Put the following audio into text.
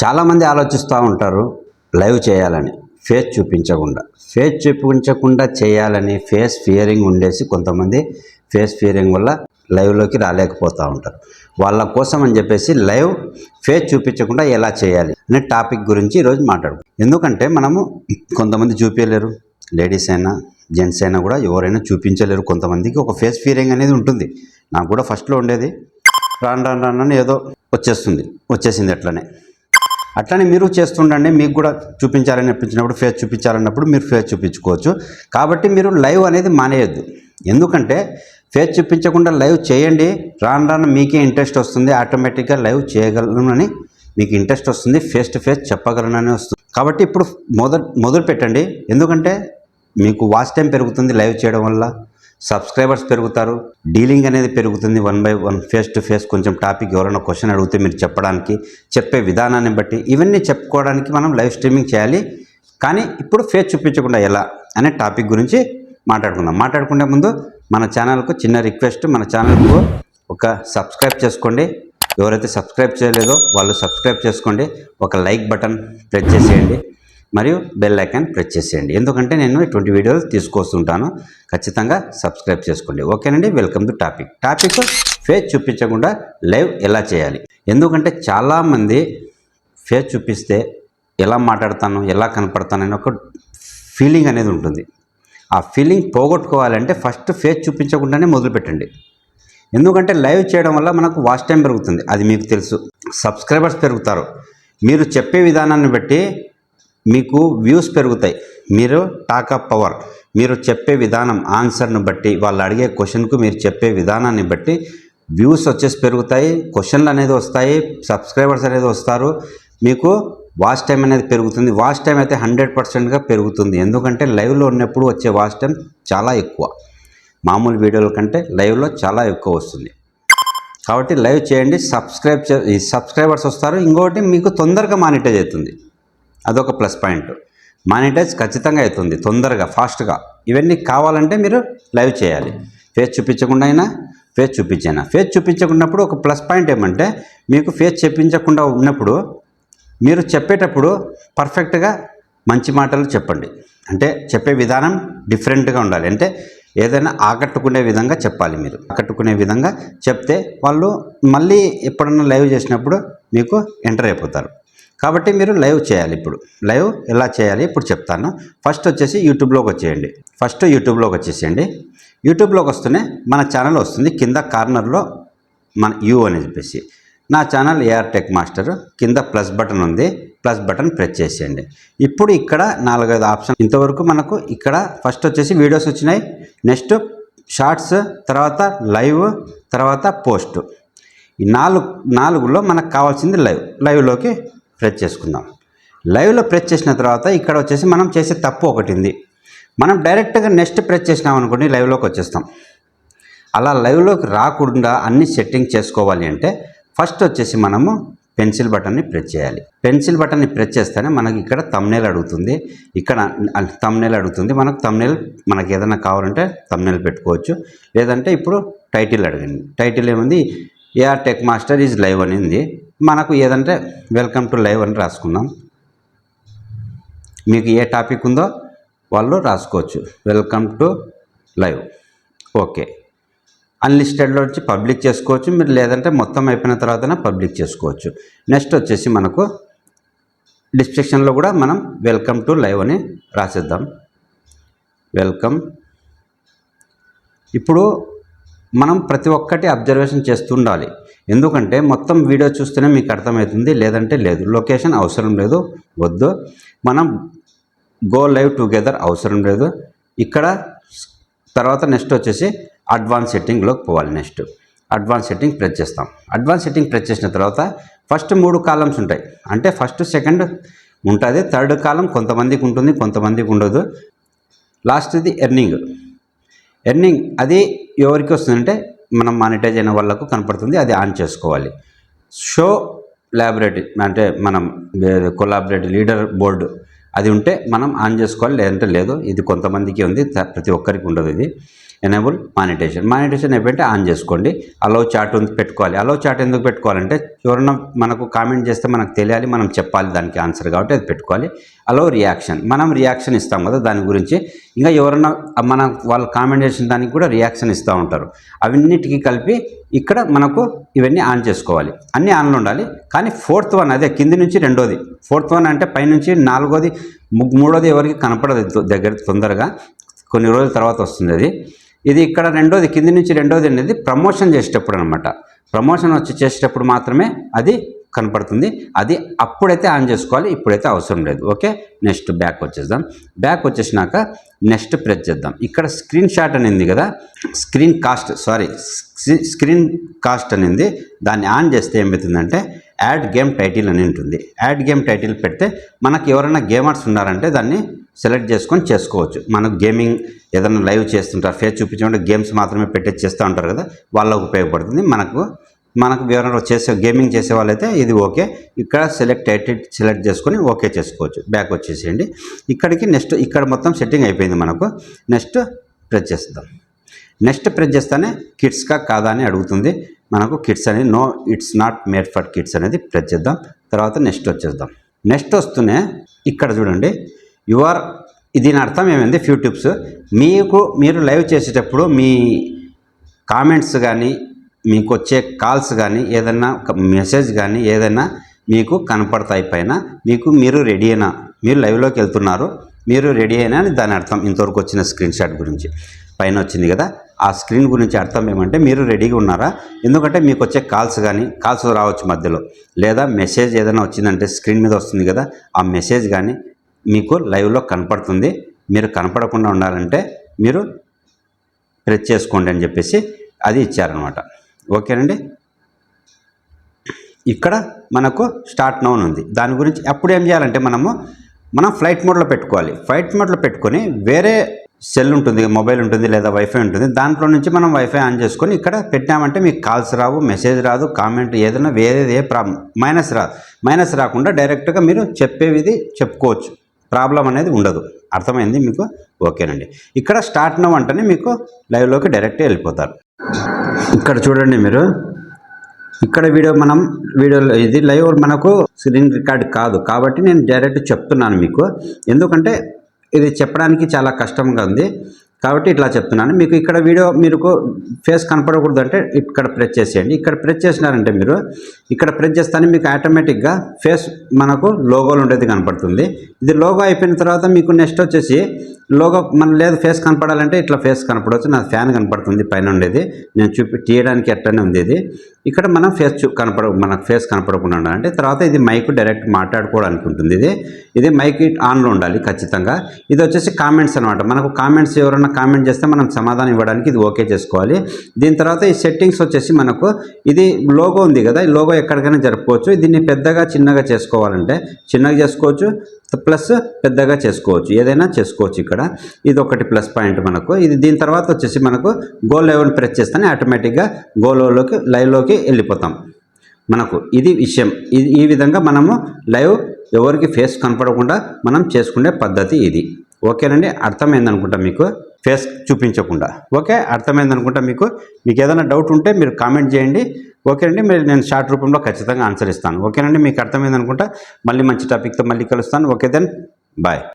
చాలామంది ఆలోచిస్తూ ఉంటారు లైవ్ చేయాలని, ఫేస్ చూపించకుండా చేయాలని ఫేస్ ఫియరింగ్ ఉండేసి కొంతమంది ఫేస్ ఫియరింగ్ వల్ల లైవ్లోకి రాలేకపోతూ ఉంటారు. వాళ్ళ కోసం అని చెప్పేసి లైవ్ ఫేస్ చూపించకుండా ఎలా చేయాలి అనే టాపిక్ గురించి ఈరోజు మాట్లాడుకుందాం. ఎందుకంటే మనము కొంతమంది చూపించలేరు, లేడీస్ అయినా జెంట్స్ అయినా కూడా ఎవరైనా చూపించలేరు. కొంతమందికి ఒక ఫేస్ ఫియరింగ్ అనేది ఉంటుంది. నాకు కూడా ఫస్ట్లో ఉండేది, రాను ఏదో వచ్చేసింది అట్లనే మీరు చేస్తుండండి. మీకు కూడా చూపించాలని అనిపించినప్పుడు, ఫేస్ చూపించాలన్నప్పుడు మీరు ఫేస్ చూపించుకోవచ్చు. కాబట్టి మీరు లైవ్ అనేది మానేయద్దు. ఎందుకంటే ఫేస్ చూపించకుండా లైవ్ చేయండి, రాను మీకే ఇంట్రెస్ట్ వస్తుంది. ఆటోమేటిక్గా లైవ్ చేయగలనని మీకు ఇంట్రెస్ట్ వస్తుంది, ఫేస్ టు ఫేస్ చెప్పగలనని వస్తుంది. కాబట్టి ఇప్పుడు మొదలు పెట్టండి. ఎందుకంటే మీకు వాచ్ టైం పెరుగుతుంది, లైవ్ చేయడం వల్ల సబ్స్క్రైబర్స్ పెరుగుతారు, డీలింగ్ అనేది పెరుగుతుంది. 1 by 1 ఫేస్ టు ఫేస్ కొంచెం టాపిక్ ఎవరైనా క్వశ్చన్ అడిగితే మీరు చెప్పే విధానాన్ని బట్టి ఇవన్నీ చెప్పుకోవడానికి మనం లైవ్ స్ట్రీమింగ్ చేయాలి. కానీ ఇప్పుడు ఫేస్ చూపించకుండా ఎలా అనే టాపిక్ గురించి మాట్లాడుకునే ముందు మన ఛానల్కు చిన్న రిక్వెస్ట్, మన ఛానల్కు ఒక సబ్స్క్రైబ్ చేసుకోండి. ఎవరైతే సబ్స్క్రైబ్ చేయలేదో వాళ్ళు సబ్స్క్రైబ్ చేసుకోండి, ఒక లైక్ బటన్ ప్రెస్ చేసేయండి, మరియు బెల్ ఐకాన్ ప్రెస్ చేసేయండి. ఎందుకంటే నేను ఇటువంటి వీడియోలు తీసుకొస్తుంటాను. ఖచ్చితంగా సబ్స్క్రైబ్ చేసుకోండి. ఓకేనండి. వెల్కమ్ టు టాపిక్ ఫేస్ చూపించకుండా లైవ్ ఎలా చేయాలి. ఎందుకంటే చాలామంది ఫేస్ చూపిస్తే ఎలా మాట్లాడతాను, ఎలా కనపడతానని ఒక ఫీలింగ్ అనేది ఉంటుంది. ఆ ఫీలింగ్ పోగొట్టుకోవాలంటే ఫస్ట్ ఫేస్ చూపించకుండానే మొదలుపెట్టండి. ఎందుకంటే లైవ్ చేయడం వల్ల మనకు వాచ్ టైం పెరుగుతుంది, అది మీకు తెలుసు. సబ్స్క్రైబర్స్ పెరుగుతారు, మీరు చెప్పే విధానాన్ని బట్టి మీకు వ్యూస్ పెరుగుతాయి. మీరు టాకప్ పవర్, మీరు చెప్పే విధానం, ఆన్సర్ను బట్టి, వాళ్ళు అడిగే క్వశ్చన్కు మీరు చెప్పే విధానాన్ని బట్టి వ్యూస్ వచ్చేసి పెరుగుతాయి, క్వశ్చన్లు అనేది వస్తాయి, సబ్స్క్రైబర్స్ అనేది వస్తారు, మీకు వాచ్ టైం అనేది పెరుగుతుంది. వాచ్ టైం అయితే 100%గా పెరుగుతుంది. ఎందుకంటే లైవ్లో ఉన్నప్పుడు వచ్చే వాచ్ టైం చాలా ఎక్కువ, మామూలు వీడియోల కంటే లైవ్లో చాలా ఎక్కువ వస్తుంది. కాబట్టి లైవ్ చేయండి, సబ్స్క్రైబర్స్ వస్తారు. ఇంకోటి మీకు తొందరగా మానిటైజ్ అవుతుంది, అదొక ప్లస్ పాయింట్. మానిటైజ్ ఖచ్చితంగా అవుతుంది తొందరగా, ఫాస్ట్గా. ఇవన్నీ కావాలంటే మీరు లైవ్ చేయాలి. ఫేస్ చూపించకుండా అయినా, ఫేస్ చూపించకున్నప్పుడు ఒక ప్లస్ పాయింట్ ఏమంటే, మీకు ఫేస్ చూపించకుండా ఉన్నప్పుడు మీరు చెప్పేటప్పుడు పర్ఫెక్ట్గా మంచి మాటలు చెప్పండి. అంటే చెప్పే విధానం డిఫరెంట్గా ఉండాలి. అంటే ఏదైనా ఆకట్టుకునే విధంగా చెప్పాలి. మీరు ఆకట్టుకునే విధంగా చెప్తే వాళ్ళు మళ్ళీ ఎప్పుడన్నా లైవ్ చేసినప్పుడు మీకు ఎంటర్ అయిపోతారు. కాబట్టి మీరు లైవ్ చేయాలి. ఇప్పుడు లైవ్ ఎలా చేయాలి ఇప్పుడు చెప్తాను. ఫస్ట్ వచ్చేసి యూట్యూబ్లోకి వచ్చేసేయండి. యూట్యూబ్లోకి వస్తూనే మన ఛానల్ వస్తుంది. కింద కార్నర్లో మన యూ అని చెప్పేసి నా ఛానల్ ఏఆర్ టెక్ మాస్టర్, కింద ప్లస్ బటన్ ఉంది, ప్లస్ బటన్ ప్రెస్ చేసేయండి. ఇప్పుడు ఇక్కడ 4-5 ఆప్షన్. ఇంతవరకు మనకు ఇక్కడ ఫస్ట్ వచ్చేసి వీడియోస్ వచ్చినాయి, నెక్స్ట్ షార్ట్స్, తర్వాత లైవ్, తర్వాత పోస్ట్. ఈ నాలుగులో మనకు కావాల్సింది లైవ్లోకి ప్రెస్ చేసుకుందాం. లైవ్లో ప్రెస్ చేసిన తర్వాత ఇక్కడ వచ్చేసి మనం చేసే తప్పు ఒకటి ఉంది. మనం డైరెక్ట్గా నెక్స్ట్ ప్రెస్ చేసినాం అనుకోండి, లైవ్లోకి వచ్చేస్తాం. అలా లైవ్లోకి రాకుండా అన్ని సెట్టింగ్ చేసుకోవాలి అంటే ఫస్ట్ వచ్చేసి మనము పెన్సిల్ బటన్ని ప్రెస్ చేయాలి. పెన్సిల్ బటన్ని ప్రెస్ చేస్తేనే మనకి ఇక్కడ థంబ్నెయిల్ అడుగుతుంది. మనకు ఏదైనా కావాలంటే థంబ్నెయిల్ పెట్టుకోవచ్చు. లేదంటే ఇప్పుడు టైటిల్ అడగండి. టైటిల్ ఏముంది, AR Tech Master is live అని ఉంది. మనకు ఏదంటే వెల్కమ్ టు లైవ్ అని రాసుకుందాం. మీకు ఏ టాపిక్ ఉందో వాళ్ళు రాసుకోవచ్చు, వెల్కమ్ టు లైవ్. ఓకే, అన్లిస్టెడ్లో వచ్చి పబ్లిక్ చేసుకోవచ్చు మీరు, లేదంటే మొత్తం అయిపోయిన తర్వాతనే పబ్లిక్ చేసుకోవచ్చు. నెక్స్ట్ వచ్చేసి మనకు డిస్క్రిప్షన్లో కూడా మనం వెల్కమ్ టు లైవ్ అని రాసేద్దాం. వెల్కమ్. ఇప్పుడు మనం ప్రతి ఒక్కటి అబ్జర్వేషన్ చేస్తుండాలి. ఎందుకంటే మొత్తం వీడియో చూస్తేనే మీకు అర్థమవుతుంది, లేదంటే లేదు. లొకేషన్ అవసరం లేదు, వద్దు. మనం గో లైవ్ టుగెదర్ అవసరం లేదు. ఇక్కడ తర్వాత నెక్స్ట్ వచ్చేసి అడ్వాన్స్ సెట్టింగ్లోకి పోవాలి. నెక్స్ట్ అడ్వాన్స్ సెట్టింగ్ ప్రెస్ చేస్తాం. అడ్వాన్స్ సెట్టింగ్ ప్రెస్ చేసిన తర్వాత ఫస్ట్ 3 కాలమ్స్ ఉంటాయి. అంటే ఫస్ట్, సెకండ్ ఉంటుంది, థర్డ్ కాలం కొంతమందికి ఉంటుంది, కొంతమందికి ఉండదు. లాస్ట్ది ఎర్నింగ్. అది ఎవరికి వస్తుందంటే మనం మానిటైజ్ అయిన వాళ్ళకు కనపడుతుంది, అది ఆన్ చేసుకోవాలి. షో లాబరేటరీ అంటే మనం కొలాబరేటరీ లీడర్ బోర్డు అది ఉంటే మనం ఆన్ చేసుకోవాలి, లేదంటే లేదు. ఇది కొంతమందికి ఉంది, ప్రతి ఒక్కరికి ఉండదు ఇది. ఎనేబుల్ మానిటైజేషన్ అయిపోయింటే ఆన్ చేసుకోండి. అలౌ చాట్ పెట్టుకోవాలి. అలౌ చాట్ ఎందుకు పెట్టుకోవాలంటే ఎవరన్నా మనకు కామెంట్ చేస్తే మనకు తెలియాలి, మనం చెప్పాలి దానికి ఆన్సర్, కాబట్టి అది పెట్టుకోవాలి. అలౌ రియాక్షన్, మనం రియాక్షన్ ఇస్తాం కదా దాని గురించి, ఇంకా ఎవరన్నా వాళ్ళు కామెంట్ చేసిన దానికి కూడా రియాక్షన్ ఇస్తూ ఉంటారు. అవన్నిటికీ కలిపి ఇక్కడ మనకు ఇవన్నీ ఆన్ చేసుకోవాలి. అన్నీ ఆన్లో ఉండాలి. కానీ 4th వన్ అదే కింది నుంచి రెండోది, 4th వన్ అంటే పైనుంచి 4వది 3వది ఎవరికి కనపడదు దగ్గర తొందరగా, కొన్ని రోజుల తర్వాత వస్తుంది అది. ఇది ఇక్కడ రెండోది, కింది నుంచి రెండోది అనేది ప్రమోషన్ చేసేటప్పుడు అనమాట. ప్రమోషన్ చేసేటప్పుడు మాత్రమే అది కనపడుతుంది. అది అప్పుడైతే ఆన్ చేసుకోవాలి, ఇప్పుడైతే అవసరం లేదు. ఓకే, నెక్స్ట్ బ్యాక్ వచ్చేద్దాం. బ్యాక్ వచ్చేసినాక నెక్స్ట్ ప్రెస్ చేద్దాం. ఇక్కడ స్క్రీన్ షాట్ అనేది కదా, స్క్రీన్ కాస్ట్ అనేది, దాన్ని ఆన్ చేస్తే ఏమవుతుందంటే యాడ్ గేమ్ టైటిల్ అని ఉంటుంది. యాడ్ గేమ్ టైటిల్ పెడితే మనకు ఎవరైనా గేమర్స్ ఉన్నారంటే దాన్ని సెలెక్ట్ చేసుకొని చేసుకోవచ్చు. మనకు గేమింగ్ ఏదైనా లైవ్ చేస్తుంటారు, ఫేస్ చూపించకుండా గేమ్స్ మాత్రమే చేస్తూ ఉంటారు కదా, వాళ్ళకు ఉపయోగపడుతుంది. మనకు ఎవరైనా గేమింగ్ చేసే వాళ్ళైతే ఇది ఓకే. ఇక్కడ సెలెక్ట్ చేసుకొని ఓకే చేసుకోవచ్చు. బ్యాక్ వచ్చేసేయండి. ఇక్కడికి నెక్స్ట్ ఇక్కడ మొత్తం సెట్టింగ్ అయిపోయింది మనకు. నెక్స్ట్ ప్రెస్ చేస్తాం. నెక్స్ట్ ప్రెస్ చేస్తేనే కిడ్స్కా కాదా అని అడుగుతుంది మనకు. కిడ్స్ అనేది no, it's not made for kids అనేది ప్రెస్ చేద్దాం. తర్వాత నెక్స్ట్ వచ్చేద్దాం. నెక్స్ట్ వస్తూనే ఇక్కడ చూడండి దీని అర్థం ఏమైంది, ఫ్యూ టిప్స్. మీరు లైవ్ చేసేటప్పుడు మీ కామెంట్స్ కానీ, మీకు వచ్చే కాల్స్ కానీ, ఏదైనా మెసేజ్ కానీ ఏదైనా మీకు కనపడతాయి పైన. మీరు రెడీ అయినా, మీరు లైవ్లోకి వెళ్తున్నారు, మీరు రెడీ అయినా అని దాని అర్థం. ఇంతవరకు వచ్చిన స్క్రీన్ షాట్ గురించి పైన వచ్చింది కదా, ఆ స్క్రీన్ గురించి అర్థం ఏమంటే మీరు రెడీగా ఉన్నారా. ఎందుకంటే మీకు వచ్చే కాల్స్ రావచ్చు మధ్యలో, లేదా మెసేజ్ ఏదైనా వచ్చిందంటే స్క్రీన్ మీద వస్తుంది కదా, ఆ మెసేజ్ కానీ మీకు లైవ్లో కనపడుతుంది. మీరు కనపడకుండా ఉండాలంటే మీరు ప్రెస్ చేసుకోండి అని చెప్పేసి అది ఇచ్చారనమాట. ఓకేనండి. ఇక్కడ మనకు స్టార్ట్ నౌ ఉంది. దాని గురించి అప్పుడు ఏం చేయాలంటే మనం ఫ్లైట్ మోడ్లో పెట్టుకోవాలి. ఫ్లైట్ మోడ్లో పెట్టుకొని వేరే సెల్ ఉంటుంది, మొబైల్ ఉంటుంది, లేదా వైఫై ఉంటుంది, దాంట్లో నుంచి మనం వైఫై ఆన్ చేసుకొని ఇక్కడ పెట్టామంటే మీకు కాల్స్ రావు, మెసేజ్ రాదు, కామెంట్ ఏదైనా వేరేది మైనస్ రాకుండా డైరెక్ట్గా మీరు చెప్పేది చెప్పుకోవచ్చు. ప్రాబ్లం అనేది ఉండదు. అర్థమైంది మీకు? ఓకేనండి. ఇక్కడ స్టార్ట్ నౌ అంటేనే మీకు లైవ్లోకి డైరెక్ట్గా వెళ్ళిపోతారు. ఇక్కడ చూడండి మీరు, ఇక్కడ వీడియోలో ఇది లైవ్ మనకు స్క్రీన్ రికార్డ్ కాదు కాబట్టి నేను డైరెక్ట్ చెప్తున్నాను మీకు. ఎందుకంటే ఇది చెప్పడానికి చాలా కష్టంగా ఉంది కాబట్టి ఇట్లా చెప్తున్నాను మీకు. ఇక్కడ మీకు ఫేస్ కనపడకూడదు అంటే ఇక్కడ ప్రెస్ చేసేయండి. ఇక్కడ ప్రెస్ చేసినారంటే మీరు ఇక్కడ ప్రెస్ చేస్తానే మీకు ఆటోమేటిక్గా ఫేస్ మనకు లోగోలు ఉండేది కనపడుతుంది. ఇది లోగో అయిపోయిన తర్వాత మీకు నెక్స్ట్ వచ్చేసి లోగో లేదు ఫేస్ కనపడాలంటే ఇట్లా ఫేస్ కనపడవచ్చు. నా ఫ్యాన్ కనపడుతుంది పైన ఉండేది, నేను తీయడానికి ఎట్లనే ఉంది ఇది. ఇక్కడ మనం మనకు ఫేస్ కనపడకుండా ఉండాలంటే తర్వాత ఇది మైక్ డైరెక్ట్ మాట్లాడుకోవడానికి ఉంటుంది. ఇది మైక్ ఆన్లో ఉండాలి ఖచ్చితంగా. ఇది వచ్చేసి కామెంట్స్ అనమాట. మనకు కామెంట్స్ ఎవరైనా కామెంట్ చేస్తే మనం సమాధానం ఇవ్వడానికి ఇది ఓకే చేసుకోవాలి. దీని తర్వాత ఈ సెట్టింగ్స్ వచ్చేసి మనకు ఇది లోగో ఉంది కదా, ఈ లోగో ఎక్కడికైనా జరుపుకోవచ్చు. దీన్ని పెద్దగా చిన్నగా చేసుకోవాలంటే చిన్నగా చేసుకోవచ్చు, ప్లస్ పెద్దగా చేసుకోవచ్చు, ఏదైనా చేసుకోవచ్చు. ఇక్కడ ఇది ఒకటి ప్లస్ పాయింట్ మనకు. ఇది దీని తర్వాత వచ్చేసి మనకు గో లైవ్ ప్రెస్ చేస్తేనే ఆటోమేటిక్గా లైవ్లోకి వెళ్ళిపోతాం. మనకు ఇది విషయం. ఈ విధంగా మనము లైవ్ ఎవరికి ఫేస్ కనపడకుండా మనం చేసుకునే పద్ధతి ఇది. ఓకేనండి. అర్థమైందనుకుంటా మీకు, ఫేస్ చూపించకుండా. ఓకే, అర్థమైందనుకుంటా మీకు. ఏదైనా డౌట్ ఉంటే మీరు కామెంట్ చేయండి. ఓకేనండి. నేను షార్ట్ రూపంలో ఖచ్చితంగా ఆన్సర్ ఇస్తాను. ఓకేనండి. మీకు అర్థమైందనుకుంటా. మళ్ళీ మంచి టాపిక్తో మళ్ళీ కలుస్తాను. Okay then bye.